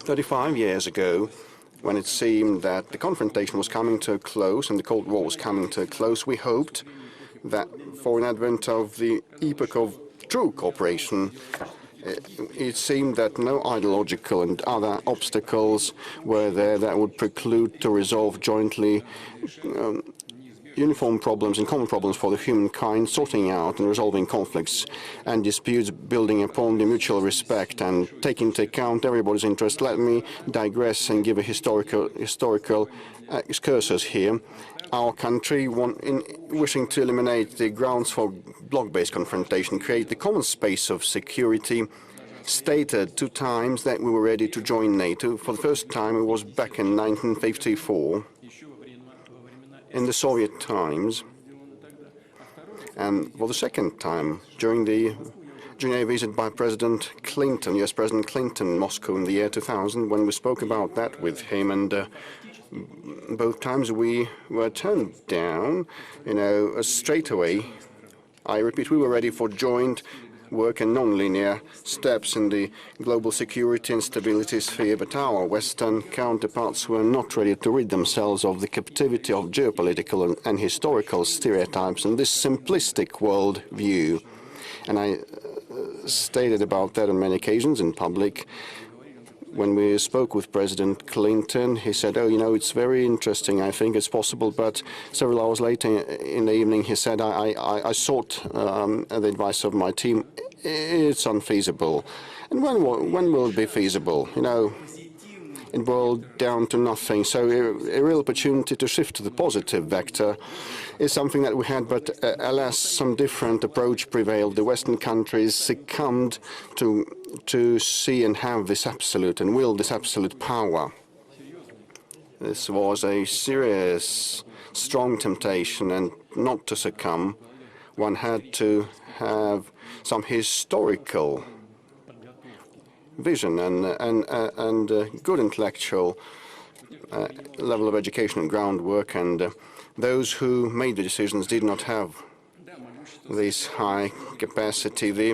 35 years ago, when it seemed that the confrontation was coming to a close and the Cold War was coming to a close, we hoped that for an advent of the epoch of true cooperation, it seemed that no ideological and other obstacles were there that would preclude to resolve jointly uniform problems and common problems for the humankind, sorting out and resolving conflicts and disputes, building upon the mutual respect and taking into account everybody's interest. Let me digress and give a historical excursus here. Our country, wishing to eliminate the grounds for bloc-based confrontation, create the common space of security, stated 2 times that we were ready to join NATO. For the first time, it was back in 1954. In the Soviet times, and for the second time during a visit by President Clinton, US President Clinton, in Moscow in the year 2000, when we spoke about that with him, and both times we were turned down, straight away. I repeat, we were ready for joint work and non-linear steps in the global security and stability sphere, but our Western counterparts were not ready to rid themselves of the captivity of geopolitical and historical stereotypes and this simplistic world view. And I stated about that on many occasions in public. When we spoke with President Clinton, he said, it's very interesting, I think it's possible, but several hours later in the evening he said, I sought the advice of my team, it's unfeasible. And when will it be feasible? It boiled down to nothing. So a real opportunity to shift to the positive vector is something that we had, but alas, some different approach prevailed. The Western countries succumbed to see and have this absolute and wield this absolute power. This was a serious, strong temptation, and not to succumb, one had to have some historical vision and good intellectual level of education and groundwork, and those who made the decisions did not have this high capacity. The